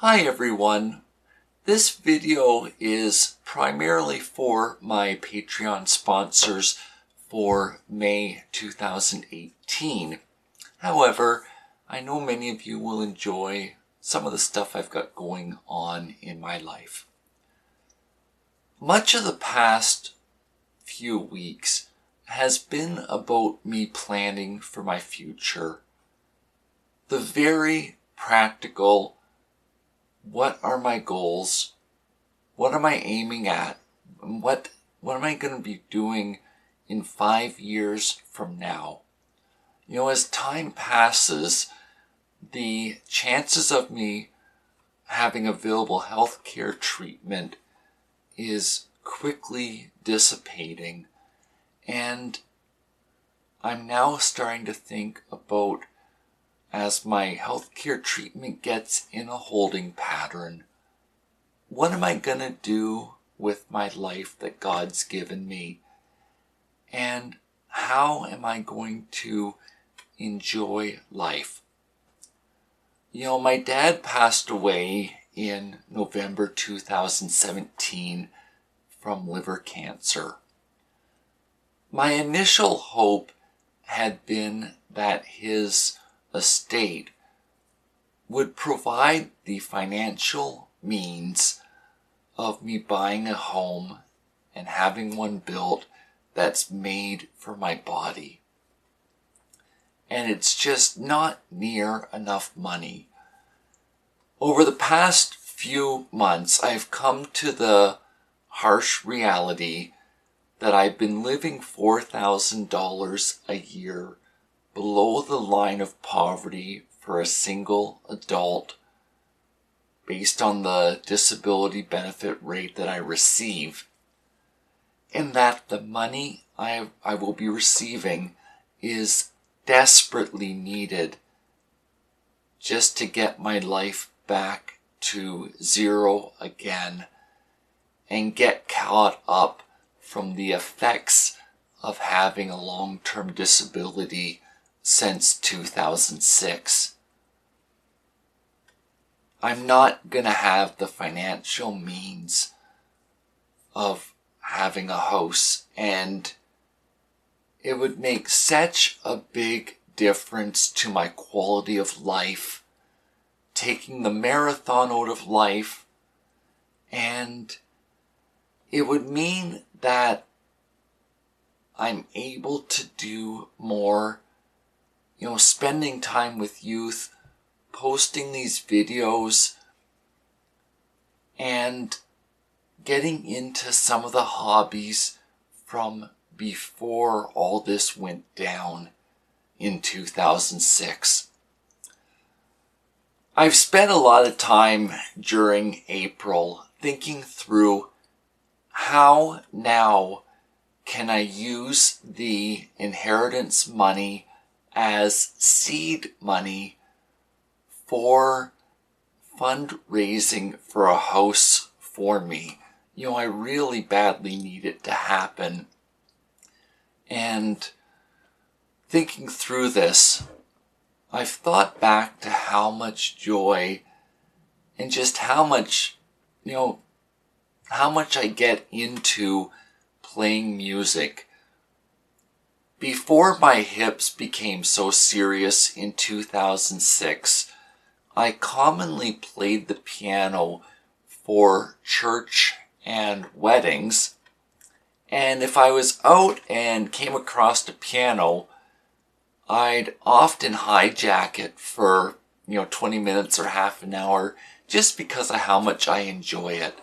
Hi everyone. This video is primarily for my Patreon sponsors for May 2018. However, I know many of you will enjoy some of the stuff I've got going on in my life. Much of the past few weeks has been about me planning for my future. The very practical, what are my goals? What am I aiming at? What am I going to be doing in 5 years from now? You know, as time passes, the chances of me having available healthcare treatment is quickly dissipating, and I'm now starting to think about, as my healthcare treatment gets in a holding pattern, what am I going to do with my life that God's given me? And how am I going to enjoy life? You know, my dad passed away in November 2017 from liver cancer. My initial hope had been that his estate would provide the financial means of me buying a home and having one built that's made for my body. And it's just not near enough money. Over the past few months, I've come to the harsh reality that I've been living $4,000 a year below the line of poverty for a single adult based on the disability benefit rate that I receive, and that the money I will be receiving is desperately needed just to get my life back to zero again and get caught up from the effects of having a long-term disability since 2006. I'm not going to have the financial means of having a house, and it would make such a big difference to my quality of life, taking the marathon out of life, and it would mean that I'm able to do more, you know, spending time with youth, posting these videos, and getting into some of the hobbies from before all this went down in 2006. I've spent a lot of time during April thinking through how now can I use the inheritance money as seed money for fundraising for a house for me. You know, I really badly need it to happen. And thinking through this, I've thought back to how much joy and just how much I get into playing music. Before my hips became so serious in 2006, I commonly played the piano for church and weddings. And if I was out and came across a piano, I'd often hijack it for, 20 minutes or half an hour just because of how much I enjoy it.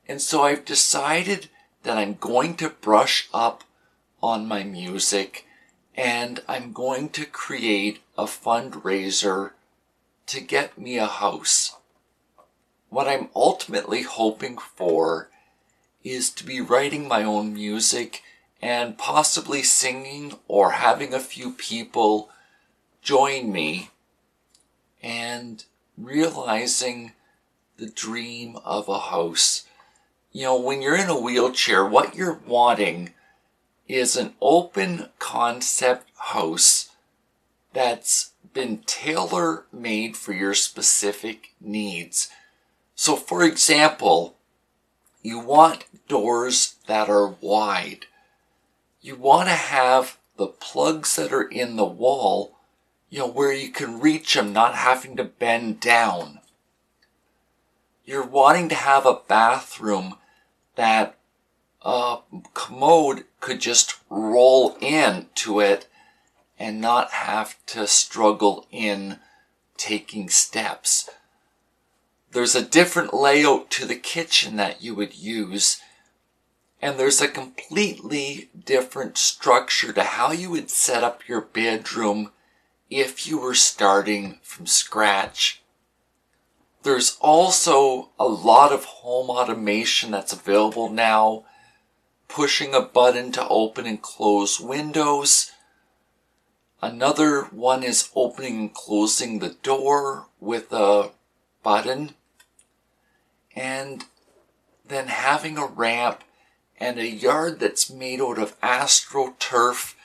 And so I've decided that I'm going to brush up on my music, and I'm going to create a fundraiser to get me a house. What I'm ultimately hoping for is to be writing my own music and possibly singing or having a few people join me and realizing the dream of a house. You know, when you're in a wheelchair, what you're wanting is an open concept house that's been tailor-made for your specific needs. So for example, you want doors that are wide. You want to have the plugs that are in the wall, where you can reach them, not having to bend down. You're wanting to have a bathroom that a commode could just roll into it and not have to struggle in taking steps. There's a different layout to the kitchen that you would use, and there's a completely different structure to how you would set up your bedroom if you were starting from scratch. There's also a lot of home automation that's available now, pushing a button to open and close windows. Another one is opening and closing the door with a button. And then having a ramp and a yard that's made out of AstroTurf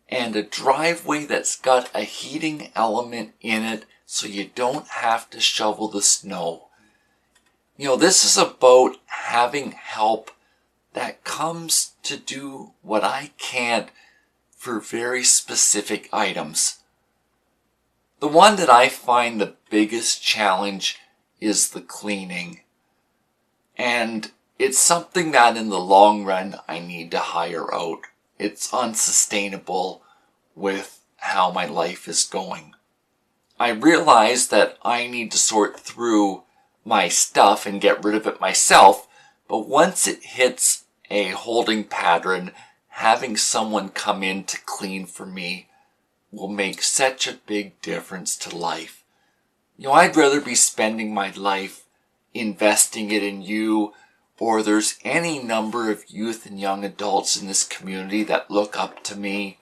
and a driveway that's got a heating element in it so you don't have to shovel the snow. This is about having help that comes to do what I can't for very specific items. The one that I find the biggest challenge is the cleaning. And it's something that in the long run I need to hire out. It's unsustainable with how my life is going. I realize that I need to sort through my stuff and get rid of it myself, but once it hits a holding pattern, having someone come in to clean for me will make such a big difference to life. I'd rather be spending my life investing it in you, or there's any number of youth and young adults in this community that look up to me.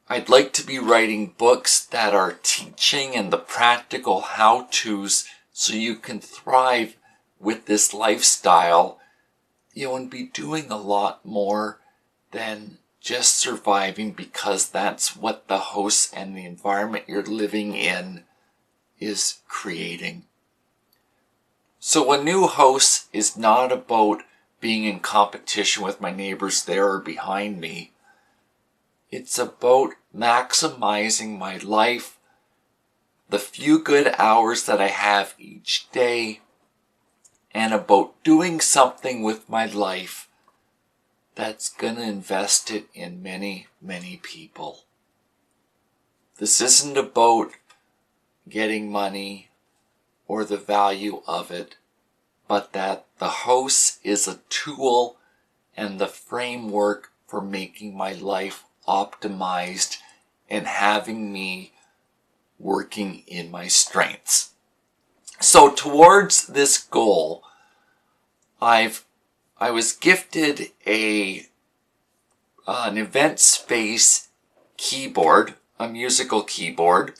I'd like to be writing books that are teaching and the practical how-tos so you can thrive with this lifestyle, and be doing a lot more than just surviving because that's what the house and the environment you're living in is creating. So a new house is not about being in competition with my neighbors there or behind me. It's about maximizing my life, the few good hours that I have each day, and about doing something with my life that's going to invest it in many, many people. This isn't about getting money or the value of it, but that the house is a tool and the framework for making my life optimized and having me working in my strengths. So towards this goal, I was gifted an event space keyboard, a musical keyboard,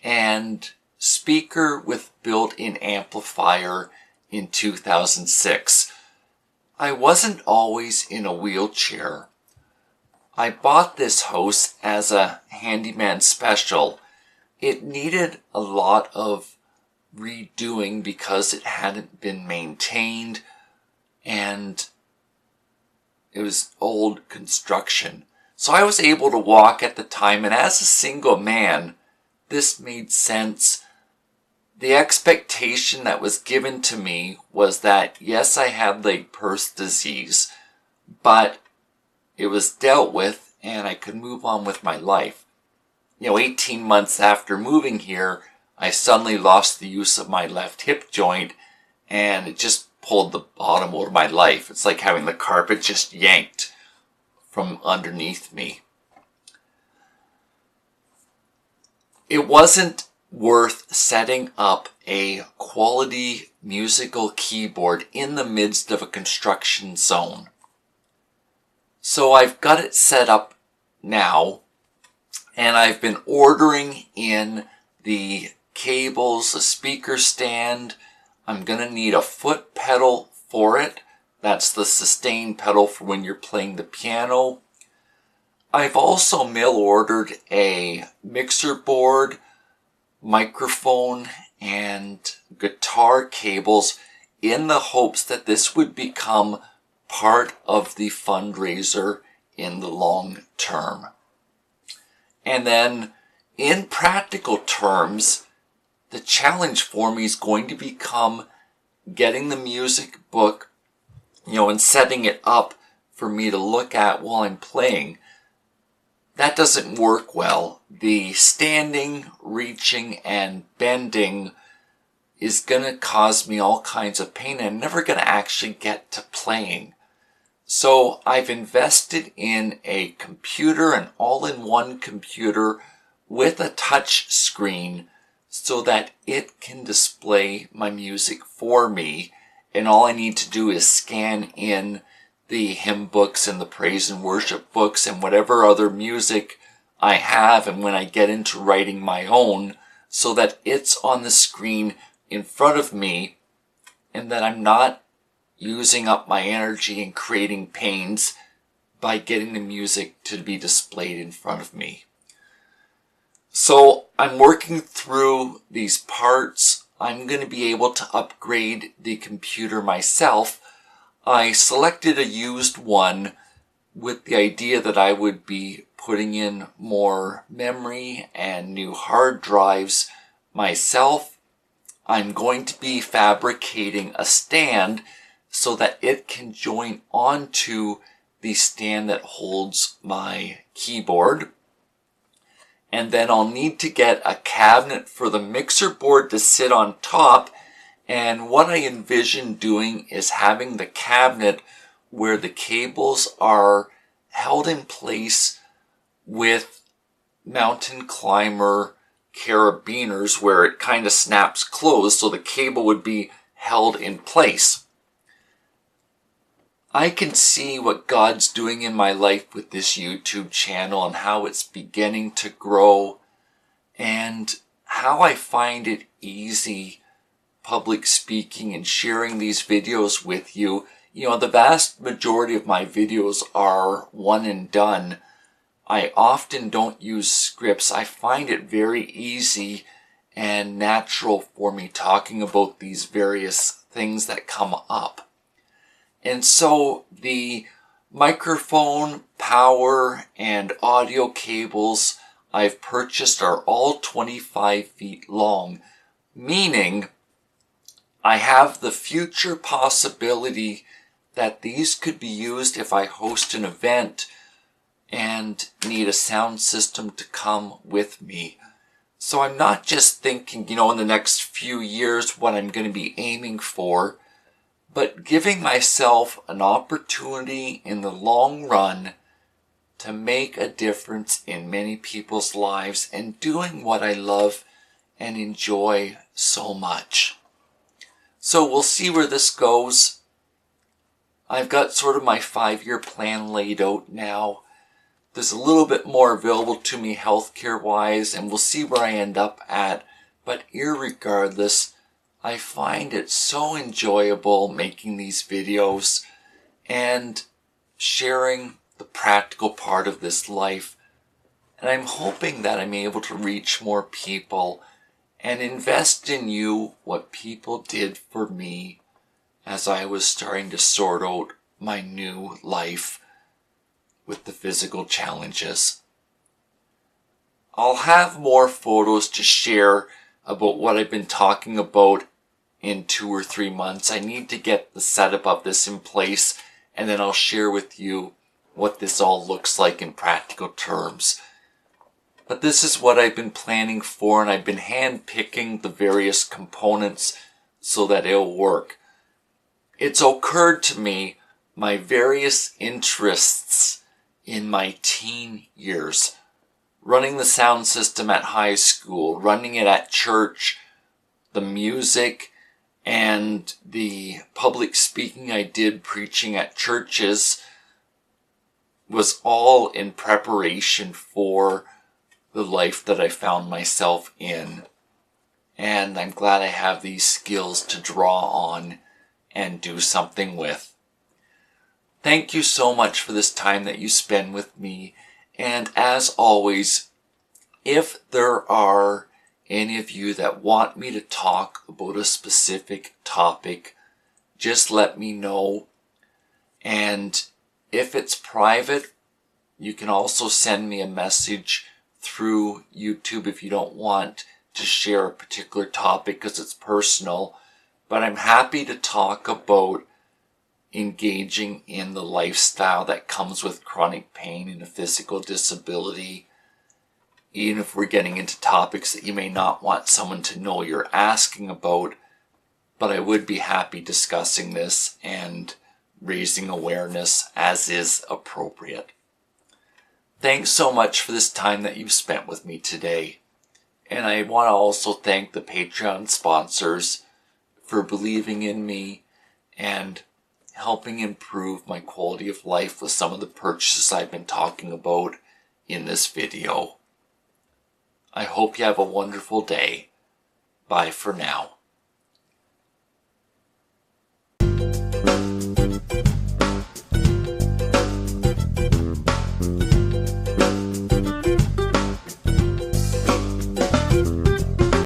and speaker with built-in amplifier in 2006. I wasn't always in a wheelchair. I bought this house as a handyman special. It needed a lot of redoing because it hadn't been maintained and it was old construction. So I was able to walk at the time, and as a single man, this made sense. The expectation that was given to me was that, yes, I had leg-purse disease, but it was dealt with and I could move on with my life. 18 months after moving here, I suddenly lost the use of my left hip joint and it just pulled the bottom out of my life. It's like having the carpet just yanked from underneath me. It wasn't worth setting up a quality musical keyboard in the midst of a construction zone. So I've got it set up now, and I've been ordering in the cables, a speaker stand. I'm going to need a foot pedal for it. That's the sustain pedal for when you're playing the piano. I've also mail ordered a mixer board, microphone, and guitar cables in the hopes that this would become part of the fundraiser in the long term. And then in practical terms, the challenge for me is going to become getting the music book, and setting it up for me to look at while I'm playing. That doesn't work well. The standing, reaching, and bending is going to cause me all kinds of pain, and I'm never going to actually get to playing. So I've invested in a computer, an all-in-one computer with a touch screen so that it can display my music for me. And all I need to do is scan in the hymn books and the praise and worship books and whatever other music I have, and when I get into writing my own, so that it's on the screen in front of me and that I'm not using up my energy and creating pains by getting the music to be displayed in front of me. So I'm working through these parts. I'm going to be able to upgrade the computer myself. I selected a used one with the idea that I would be putting in more memory and new hard drives myself. I'm going to be fabricating a stand so that it can join onto the stand that holds my keyboard. And then I'll need to get a cabinet for the mixer board to sit on top. And what I envision doing is having the cabinet where the cables are held in place with mountain climber carabiners where it kind of snaps closed, so the cable would be held in place. I can see what God's doing in my life with this YouTube channel and how it's beginning to grow, and how I find it easy public speaking and sharing these videos with you. The vast majority of my videos are one and done. I often don't use scripts. I find it very easy and natural for me talking about these various things that come up. And so the microphone, power, and audio cables I've purchased are all 25 feet long, meaning I have the future possibility that these could be used if I host an event and need a sound system to come with me. So I'm not just thinking, in the next few years what I'm going to be aiming for, but giving myself an opportunity in the long run to make a difference in many people's lives and doing what I love and enjoy so much. So we'll see where this goes. I've got sort of my 5-year plan laid out now. There's a little bit more available to me healthcare-wise, and we'll see where I end up at. But irregardless, I find it so enjoyable making these videos and sharing the practical part of this life. And I'm hoping that I'm able to reach more people and invest in you what people did for me as I was starting to sort out my new life with the physical challenges. I'll have more photos to share about what I've been talking about in 2 or 3 months. I need to get the setup of this in place, and then I'll share with you what this all looks like in practical terms. But this is what I've been planning for, and I've been hand-picking the various components so that it'll work. It's occurred to me my various interests in my teen years. Running the sound system at high school, running it at church, the music, and the public speaking I did preaching at churches was all in preparation for the life that I found myself in. And I'm glad I have these skills to draw on and do something with. Thank you so much for this time that you spend with me. And as always, if there are any of you that want me to talk about a specific topic, just let me know. And if it's private, you can also send me a message through YouTube if you don't want to share a particular topic because it's personal. But I'm happy to talk about engaging in the lifestyle that comes with chronic pain and a physical disability, even if we're getting into topics that you may not want someone to know you're asking about. But I would be happy discussing this and raising awareness as is appropriate. Thanks so much for this time that you've spent with me today. And I want to also thank the Patreon sponsors for believing in me and helping improve my quality of life with some of the purchases I've been talking about in this video. I hope you have a wonderful day. Bye for now.